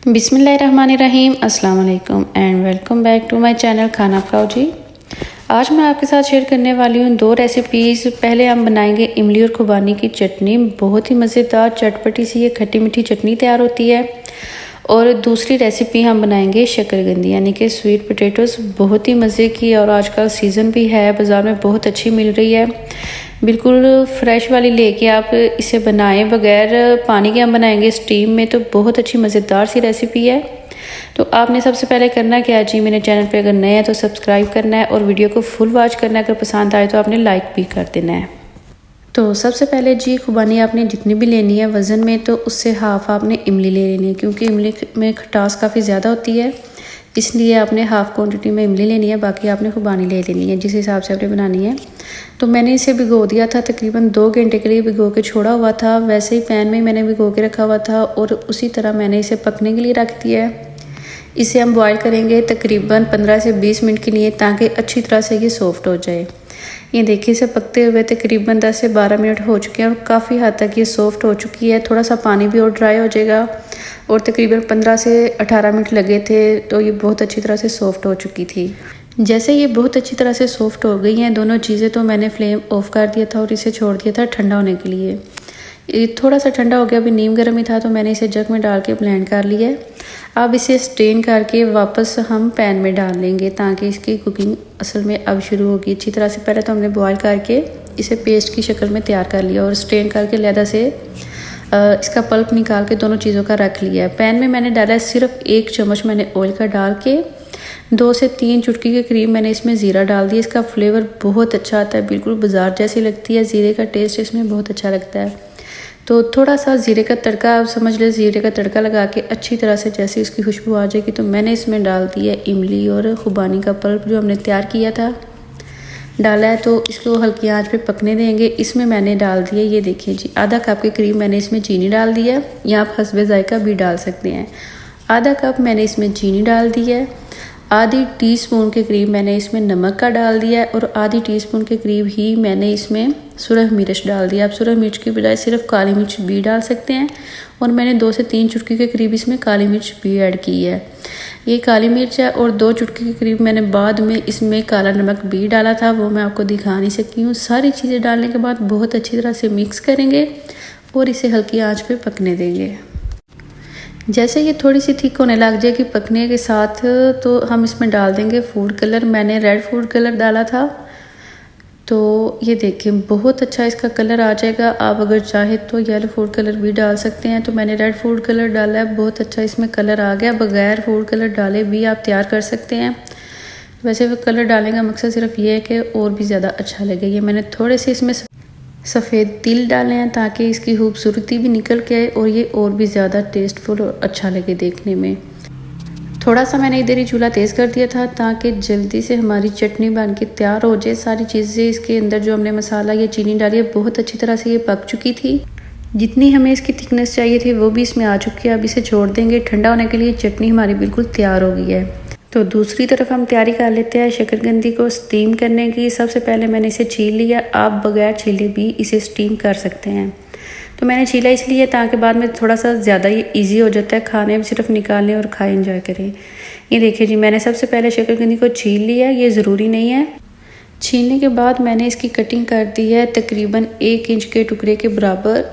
बिस्मिल्लाहिर्रहमानिर्रहीम अस्सलाम वालेकुम and welcome back to my channel खाना खाओ जी। आज मैं आपके साथ शेयर करने वाली हूँ दो रेसिपीज़। पहले हम बनाएंगे इमली और खुबानी की चटनी। बहुत ही मज़ेदार चटपटी सी ये खट्टी मीठी चटनी तैयार होती है। और दूसरी रेसिपी हम बनाएंगे शकरकंदी यानी कि स्वीट पोटैटोज़। बहुत ही मज़े की और आजकल सीज़न भी है, बाज़ार में बहुत अच्छी मिल रही है। बिल्कुल फ्रेश वाली लेके आप इसे बनाएं, बगैर पानी के हम बनाएंगे स्टीम में, तो बहुत अच्छी मज़ेदार सी रेसिपी है। तो आपने सबसे पहले करना क्या है जी, मेरे चैनल पे अगर नए हैं तो सब्सक्राइब करना है और वीडियो को फुल वॉच करना है। अगर पसंद आए तो आपने लाइक भी कर देना है। तो सबसे पहले जी खुबानी आपने जितनी भी लेनी है वज़न में, तो उससे हाफ़ आपने इमली ले लेनी है, क्योंकि इमली में खटास काफ़ी ज़्यादा होती है, इसलिए आपने हाफ़ क्वांटिटी में इमली लेनी है, बाकी आपने खुबानी ले लेनी है जिस हिसाब से आपने बनानी है। तो मैंने इसे भिगो दिया था, तकरीबन 2 घंटे के लिए भिगो के छोड़ा हुआ था। वैसे ही पैन में मैंने भिगो के रखा हुआ था और उसी तरह मैंने इसे पकने के लिए रख दिया है। इसे हम बॉईल करेंगे तकरीबन 15 से 20 मिनट के लिए, ताकि अच्छी तरह से ये सॉफ्ट हो जाए। ये देखिए इसे पकते हुए तकरीबन 10 से 12 मिनट हो चुके हैं और काफ़ी हद तक ये सॉफ्ट हो चुकी है। थोड़ा सा पानी भी और ड्राई हो जाएगा और तकरीबन 15 से 18 मिनट लगे थे, तो ये बहुत अच्छी तरह से सॉफ्ट हो चुकी थी। जैसे ये बहुत अच्छी तरह से सॉफ्ट हो गई हैं दोनों चीज़ें, तो मैंने फ्लेम ऑफ कर दिया था और इसे छोड़ दिया था ठंडा होने के लिए। ये थोड़ा सा ठंडा हो गया, अभी नीम गर्म ही था, तो मैंने इसे जग में डाल के ब्लेंड कर लिया है। अब इसे स्ट्रेन करके वापस हम पैन में डाल लेंगे, ताकि इसकी कुकिंग असल में अब शुरू होगी अच्छी तरह से। पहले तो हमने बॉईल करके इसे पेस्ट की शक्ल में तैयार कर लिया और स्ट्रेन करके लहदा से इसका पल्प निकाल के दोनों चीज़ों का रख लिया है। पैन में मैंने डाला है सिर्फ 1 चम्मच मैंने ऑयल का डाल के 2 से 3 चुटकी के करीब मैंने इसमें ज़ीरा डाल दिया। इसका फ्लेवर बहुत अच्छा आता है, बिल्कुल बाजार जैसी लगती है। ज़ीरे का टेस्ट इसमें बहुत अच्छा लगता है। तो थोड़ा सा ज़ीरे का तड़का, आप समझ लें ज़ीरे का तड़का लगा के अच्छी तरह से जैसे इसकी खुशबू आ जाएगी, तो मैंने इसमें डाल दिया इमली और खुबानी का पल्प जो हमने तैयार किया था डाला है। तो इसको हल्की आंच पे पकने देंगे। इसमें मैंने डाल दिया, ये देखिए जी, आधा कप के करीब मैंने इसमें चीनी डाल दिया है, या आप हस्बे जायका भी डाल सकते हैं। आधा कप मैंने इसमें चीनी डाल दी है। आधी टीस्पून के करीब मैंने इसमें नमक का डाल दिया है और आधी टीस्पून के करीब ही मैंने इसमें सुरख मिर्च डाल दिया। आप सुरख मिर्च की बजाय सिर्फ काली मिर्च भी डाल सकते हैं। और मैंने 2 से 3 चुटकी के करीब इसमें काली मिर्च भी ऐड की है। ये काली मिर्च है। और 2 चुटकी के करीब मैंने बाद में इसमें काला नमक भी डाला था, वो मैं आपको दिखा नहीं सकी हूँ। सारी चीज़ें डालने के बाद बहुत अच्छी तरह से मिक्स करेंगे और इसे हल्की आँच पर पकने देंगे। जैसे ये थोड़ी सी थिक होने लग जाएगी पकने के साथ, तो हम इसमें डाल देंगे फूड कलर। मैंने रेड फूड कलर डाला था, तो ये देखिए बहुत अच्छा इसका कलर आ जाएगा। आप अगर चाहे तो येलो फूड कलर भी डाल सकते हैं, तो मैंने रेड फूड कलर डाला है। बहुत अच्छा इसमें कलर आ गया। बगैर फूड कलर डाले भी आप तैयार कर सकते हैं। वैसे वो कलर डालने का मकसद सिर्फ ये है कि और भी ज़्यादा अच्छा लगे। ये मैंने थोड़े से इसमें सफ़ेद तिल डाले हैं, ताकि इसकी खूबसूरती भी निकल के आए और ये और भी ज़्यादा टेस्टफुल और अच्छा लगे देखने में। थोड़ा सा मैंने इधर ही चूल्हा तेज़ कर दिया था, ताकि जल्दी से हमारी चटनी बन के तैयार हो जाए। सारी चीज़ें इसके अंदर जो हमने मसाला या चीनी डाली है बहुत अच्छी तरह से ये पक चुकी थी। जितनी हमें इसकी थिकनेस चाहिए थी वो भी इसमें आ चुकी है। अब इसे छोड़ देंगे ठंडा होने के लिए। चटनी हमारी बिल्कुल तैयार हो गई है। तो दूसरी तरफ हम तैयारी कर लेते हैं शकरकंदी को स्टीम करने की। सबसे पहले मैंने इसे छील लिया। आप बगैर छीले भी इसे स्टीम कर सकते हैं। तो मैंने छीला इसलिए ताकि बाद में थोड़ा सा ज़्यादा ही ईजी हो जाता है खाने में, सिर्फ निकालें और खाएं, एंजॉय करें। ये देखिए जी, मैंने सबसे पहले शकरकंदी को छील लिया। ये ज़रूरी नहीं है। छीलने के बाद मैंने इसकी कटिंग कर दी है तकरीबन 1 इंच के टुकड़े के बराबर।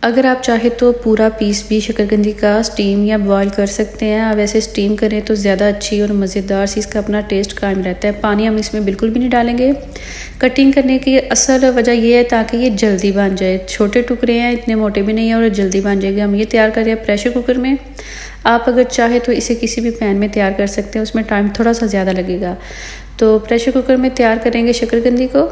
अगर आप चाहे तो पूरा पीस भी शकरकंदी का स्टीम या बॉईल कर सकते हैं। वैसे स्टीम करें तो ज़्यादा अच्छी और मज़ेदार सी इसका अपना टेस्ट कायम रहता है। पानी हम इसमें बिल्कुल भी नहीं डालेंगे। कटिंग करने की असल वजह यह है ताकि ये जल्दी बन जाए। छोटे टुकड़े हैं, इतने मोटे भी नहीं हैं और जल्दी बन जाएगी। हम ये तैयार करें प्रेशर कुकर में। आप अगर चाहे तो इसे किसी भी पैन में तैयार कर सकते हैं, उसमें टाइम थोड़ा सा ज़्यादा लगेगा। तो प्रेशर कुकर में तैयार करेंगे शकरकंदी को।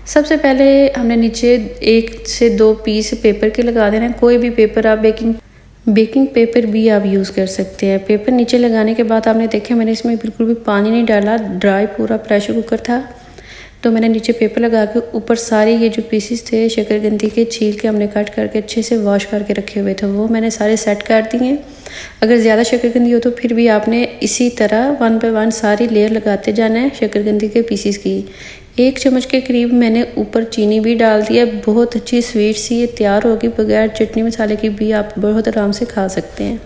सबसे पहले हमने नीचे 1 से 2 पीस पेपर के लगा देना है। कोई भी पेपर, आप बेकिंग पेपर भी आप यूज़ कर सकते हैं। पेपर नीचे लगाने के बाद आपने देखे मैंने इसमें बिल्कुल भी पानी नहीं डाला, ड्राई पूरा प्रेशर कुकर था। तो मैंने नीचे पेपर लगा के ऊपर सारे ये जो पीसेस थे शकरकंदी के छील के हमने कट करके अच्छे से वॉश करके रखे हुए थे, वो मैंने सारे सेट कर दिए। अगर ज़्यादा शकरकंदी हो तो फिर भी आपने इसी तरह 1 बाय 1 सारी लेयर लगाते जाना है शकरकंदी के पीसेस की। 1 चम्मच के करीब मैंने ऊपर चीनी भी डाल दिया। बहुत अच्छी स्वीट सी ये तैयार होगी, बगैर चटनी मसाले की भी आप बहुत आराम से खा सकते हैं।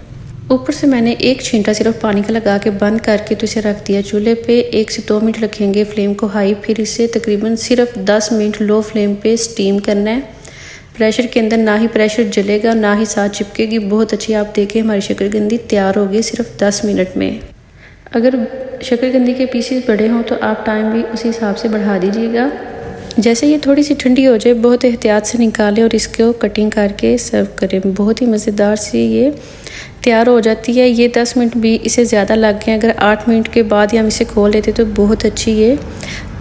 ऊपर से मैंने एक छींटा सिर्फ पानी का लगा के बंद करके तो इसे रख दिया चूल्हे पे। 1 से 2 मिनट रखेंगे फ्लेम को हाई, फिर इसे तकरीबन सिर्फ 10 मिनट लो फ्लेम पे स्टीम करना है। प्रेशर के अंदर ना ही प्रेशर जलेगा ना ही साथ चिपकेगी। बहुत अच्छी आप देखें हमारी शकरकंदी तैयार होगी सिर्फ 10 मिनट में। अगर शकरकंदी के पीसेस बड़े हों तो आप टाइम भी उसी हिसाब से बढ़ा दीजिएगा। जैसे ये थोड़ी सी ठंडी हो जाए बहुत एहतियात से निकालें और इसको कटिंग करके सर्व करें। बहुत ही मज़ेदार सी ये तैयार हो जाती है। ये 10 मिनट भी इसे ज़्यादा लग गए, अगर 8 मिनट के बाद ही हम इसे खोल लेते तो बहुत अच्छी ये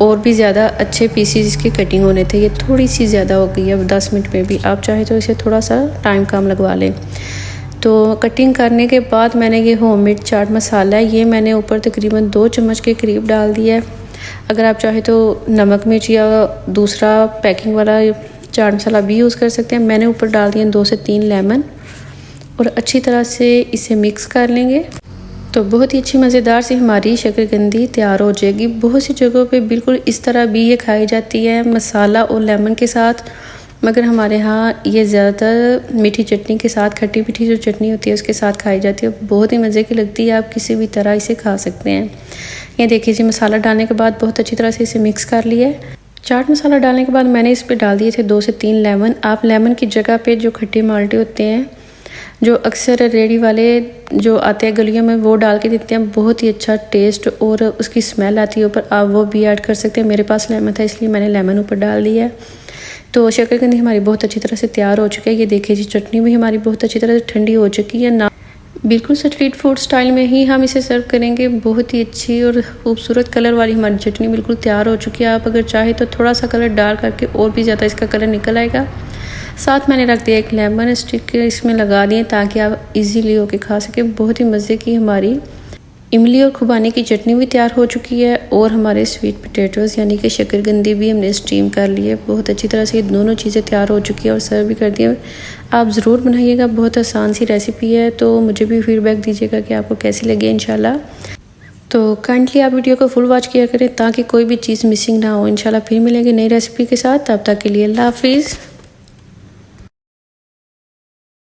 और भी ज़्यादा अच्छे पीसीज इसके कटिंग होने थे। ये थोड़ी सी ज़्यादा हो गई है अब 10 मिनट में भी। आप चाहे तो इसे थोड़ा सा टाइम कम लगवा लें। तो कटिंग करने के बाद मैंने ये होममेड चाट मसाला है, ये मैंने ऊपर तकरीबन 2 चम्मच के करीब डाल दिया है। अगर आप चाहे तो नमक मिर्च या दूसरा पैकिंग वाला चाट मसाला भी यूज़ कर सकते हैं। मैंने ऊपर डाल दिया 2 से 3 लेमन और अच्छी तरह से इसे मिक्स कर लेंगे तो बहुत ही अच्छी मज़ेदार सी हमारी शकरकंदी तैयार हो जाएगी। बहुत सी जगहों पे बिल्कुल इस तरह भी ये खाई जाती है मसाला और लेमन के साथ, मगर हमारे यहाँ ये ज़्यादातर मीठी चटनी के साथ, खट्टी मीठी जो चटनी होती है उसके साथ खाई जाती है। बहुत ही मज़े की लगती है, आप किसी भी तरह इसे खा सकते हैं। ये देखिए जी मसाला डालने के बाद बहुत अच्छी तरह से इसे मिक्स कर लिया है। चाट मसाला डालने के बाद मैंने इस पर डाल दिए थे 2 से 3 लेमन। आप लेमन की जगह पे जो खट्टे माल्टे होते हैं जो अक्सर रेडी वाले जो आते हैं गलियों में वो डाल के देते हैं, बहुत ही अच्छा टेस्ट और उसकी स्मेल आती है ऊपर, आप वो भी ऐड कर सकते हैं। मेरे पास लेमन था इसलिए मैंने लेमन ऊपर डाल दिया है। तो शकरकंदी हमारी बहुत अच्छी तरह से तैयार हो चुकी है। ये देखिए जी चटनी भी हमारी बहुत अच्छी तरह से ठंडी हो चुकी है ना, बिल्कुल स्ट्रीट फूड स्टाइल में ही हम इसे सर्व करेंगे। बहुत ही अच्छी और खूबसूरत कलर वाली हमारी चटनी बिल्कुल तैयार हो चुकी है। आप अगर चाहे तो थोड़ा सा कलर डाल करके और भी ज़्यादा इसका कलर निकल आएगा। साथ मैंने रख दिया एक लेमन स्टिक इसमें लगा दिए ताकि आप इजीली होके खा सकें। बहुत ही मज़े की हमारी इमली और खुबानी की चटनी भी तैयार हो चुकी है और हमारे स्वीट पोटैटोज़ यानी कि शकरकंदी भी हमने स्टीम कर ली है। बहुत अच्छी तरह से ये दोनों चीज़ें तैयार हो चुकी है और सर्व भी कर दिया। आप ज़रूर बनाइएगा, बहुत आसान सी रेसिपी है। तो मुझे भी फीडबैक दीजिएगा कि आपको कैसी लगी इंशाल्लाह। तो काइंडली आप वीडियो को फुल वॉच किया करें ताकि कोई भी चीज़ मिसिंग ना हो। इंशाल्लाह फिर मिलेंगे नई रेसिपी के साथ, तब तक के लिए अल्लाह हाफिज़।